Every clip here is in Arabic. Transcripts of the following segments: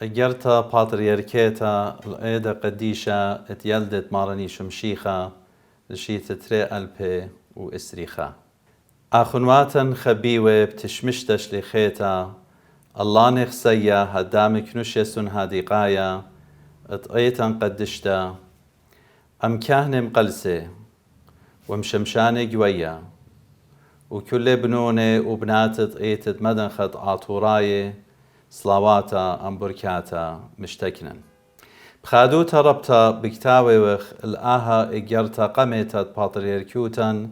جرتا باتريركيتا الأيدة قديشة اتيلدت مارني شمشيخة لشيت تري ألبي وإسريخة آخنواتا خبيوة بتشمشتش لخيتا الله نخسيا هدامك نشيسن هاديقايا اتقيتا قدشتا أم كاهن مقلسة ومشمشاني جويا وكل بنونة وبنات اتقيتت مدنخت عطوراية صلواتا أم بركاتا مشتكنا بخادوتا ربطا بكتاوي وخ الآها إجرتا قميتا باتريركيوتا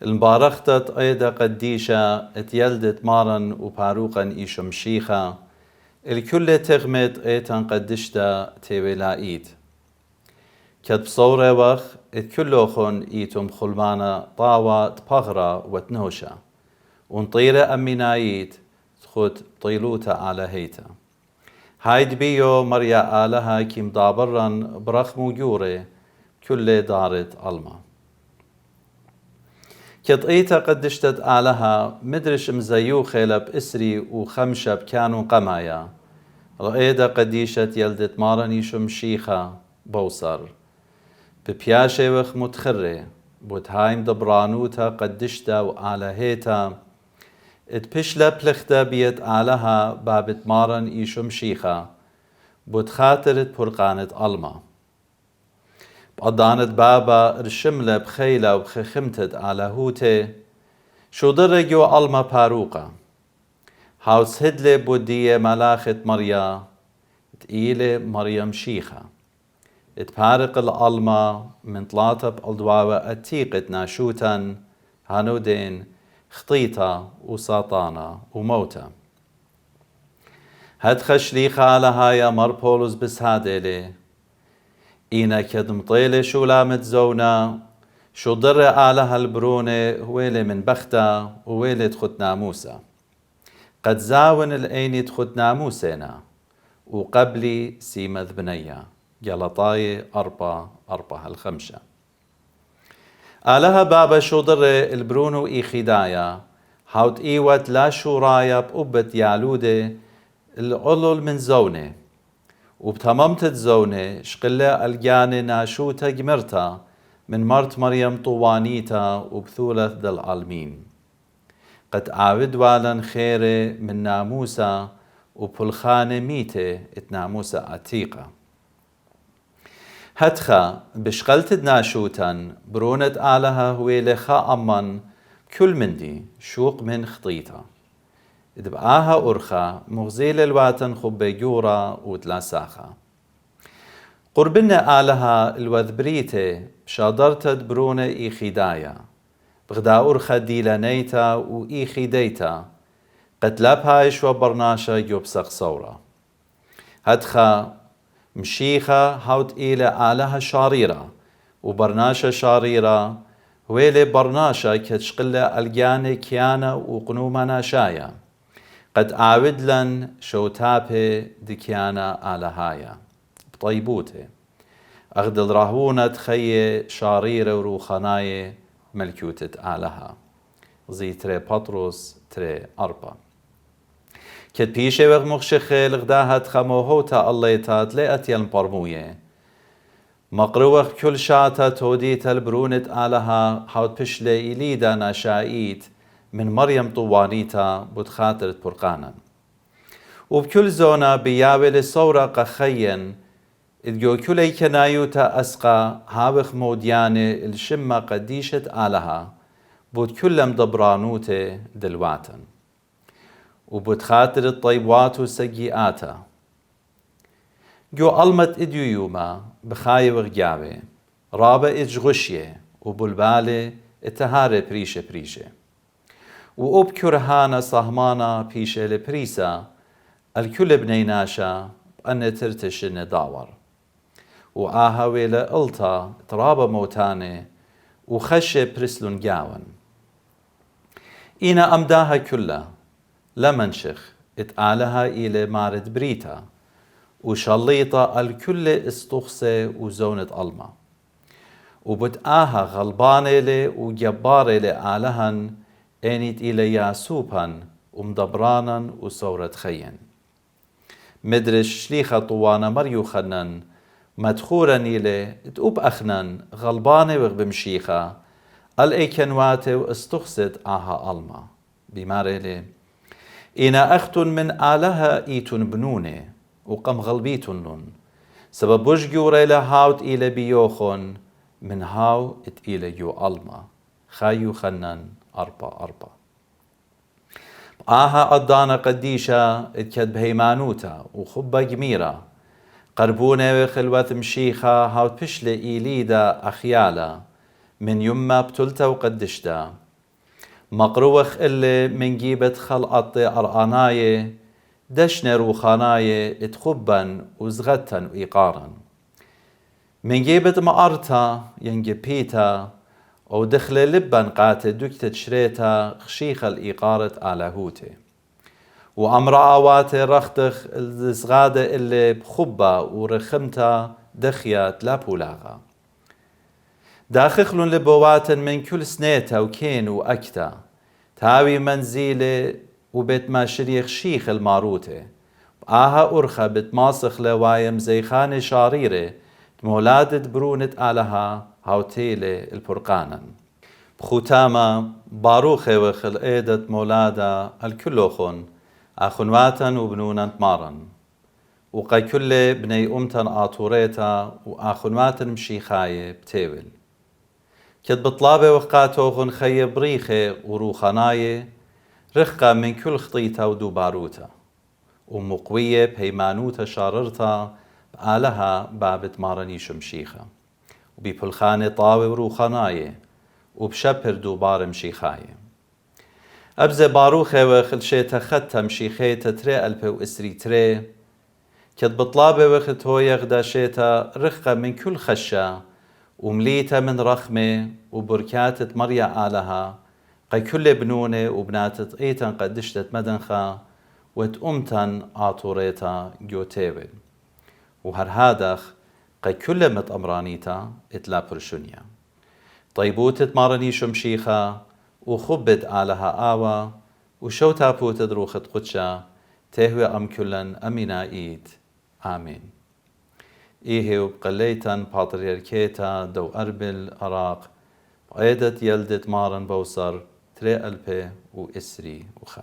المبارختت أيدا قديشة اتيلدت مارن وباروقا إيشمشيخة الكل تغمت أيتا قدشتا تيويلايد كد بصورة وخ اتكلوخن إيتم خلمانا طاوة تبغرة وتنوشا ونطيرة أمينايد تخد طيلوتا على هيتا هايد بيو مريا آلها كيم دابرن برخمو جوري كل دارت ألما كطئيتا قدشتت آلها مدرش مزيو خيلب إسري وخمشب كانوا قمايا رأيدا قديشة يلدت مارني شمشيخة بوصر ببياشي وخ متخري بوتهايم دبرانوتا قدشتا وآلهيتا اتبشلا بلختا بيت آلها بابت مارن إيشم شيخة بوتخاترت برقانت ألما بقضانت بابا رشملة بخيلة وبخخمتت آلهوتي شو درجو ألما باروقة هاوس هدلي بودية ملاخت مريا تقيلة مريم شيخة اتبارق الألما من طلاطة بألدواوة اتيقت ناشوتا هانودين خطيطة وساطانة وموتة هد خشليخة على هايا مربولوس بسهادلي إينا كدم طيلة شو لامت زونا شو ضر آلها البرونة هويلي من بختا وويلي تخد ناموسا قد زاون الأيني تخد ناموسينا وقبلي سيمذ بنيا جلطاي 4:4 آلها بابا شودر البرونو إي خدايا حوت إيوت لا شورايا بقبت يالودة العلل من زونة وبتممت زونة شقلة الجانة ناشوتا جمرتا من مرت مريم طوانيتا وبثولث دل عالمين قد عاود والن خيري من ناموسا وبلخانة ميتة اتناموسا عتيقة هتخا بشقلت ناشوتا برونت آلها هويلة خا أمن كل مندي شوق من خطيطة دبقاها أرخا مغزيل الواتن خبي جورا وتلاساخا قربنا آلها الوذبريتة شادرتت برونة إي خدايا بغدا أرخا ديلانيتا وإي خديتا قتلبهايش وبرناشا يبسق صورة هتخا مشيخة هاوت إلى آلها شاريرة وبرناشا شاريرة ويلي برناشا كتشقلة الجانة كيانا وقنوما ناشايا قد عاود لن شوتابه دكيانا آلهايا بطيبوته أغدل راهونة خي شاريرة وروخناية ملكوتة آلها زي تري بطرس تري 4 كد بيشي وغ مخشخي لغداهت خموهوتا الليتات لأت يلمبرموية مقروخ كل شاتا توديتا البرونت آلها حوت بشلي إليدا ناشايت من مريم طوانيتا بتخاطرت برقانا وبكل زونا بياول صورة قخيا إدجو كلي كنايوتا أسقى هاوخ موديانة الشمة قديشة آلها بود كلم دبرانوته دلواتن وبتخاطر الطيبوات والسيئاتا جو ألمت إديو يوما بخاي وغجاوي رابا إج غشية وبلبالي اتهاري بريشة وأبكرهانا صهمانا بيشة لبريسا الكل بنيناشا بأن ترتشن داور وآهاوي لألتا ترابا موتاني وخشي برسلون جاون إينا أمداها كلها لمنشخ اتقالها إلى مارد بريتا وشليطة الكل استخصة وزونة ألما وبتقاها غلبانة لي وجبارة لي آلهن انيت إلى ياسوبا ومدبرانا وصورة خين مدرش شليخة طوانا مريو خنن مدخورا نيلة تقوب أخنن غلبانة وغبمشيخة الأيكنواتي واستخصد آها ألما بماريلي إنا أخت من آلها إيتون بنوني وقم غلبيتون لن سبب وجيو ريلا هاوت إلى بيوخون من هاو ات إلى يو ألما خايو خنن أربا آها قدانا قديشة اتكد بهيمانوتا وخبا جميرة قربونة وخلوة مشيخة هاوت بشلة إيليدا أخيالا من يما بتلتا وقدشتا مقروخ اللي من جيبة خلقط أرآناية دشنا روخاناية اتخبا وزغتا وإيقارا من جيبة مقارتا ينجبيتا أو دخل لبا قاتل دكتة شريتا خشيخة الإيقارة آلاهوتي وأمر آواتي رختخ الزغادة اللي بخبا ورخمتا دخيات لا بولاغا داخخلن لبوات من كل سنيتا وكين وأكتا تاوي منزيلة وبيت ما شريخ شيخ الماروتي بآها أرخى بتماسخ لوايم زيخانة شاريرة مولادة برونة آلها هاوتيلة البرقانا بختاما باروخي وخل ايدة مولادة الكلوخون أخنواتا وبنونا مارا وقاي كل بني أمتن آطوريتا وآخنواتا مشيخاية بتيول كد بطلابة وقاتوغن خي بريخي وروخاناية رخقة من كل خطيتا ودوباروتا ومقوية بهيمانوتا شاررتا بآلها بابت مارني شمشيخة وبيبلخانة طاوة وروخاناية وبشبر دوبار مشيخاية أبزة باروخة وخلشيتا خدتا مشيخيتا تري ألبة وإسري تري كد بطلابة وخت هو يغداشيتا رخقة من كل خشة ومليتا من رخمة وبركاتة مريا آلها قي كل بنونة وبناتت ايتا قدشتت مدنخة وتأمتن آطوريتا جوتيوين وهر هادخ قي كل متأمرانيتا اتلا برشونيا طيبوتة مارني شمشيخة وخبت آلها آوا وشوتا بوت دروخة قدشة تهوي أم كلن أمينا إيد آمين إيه وبقليتن باتريركيتا دو أربل أراق بعيدة يلدت مارن بوصر تري ألبي وإسري وخا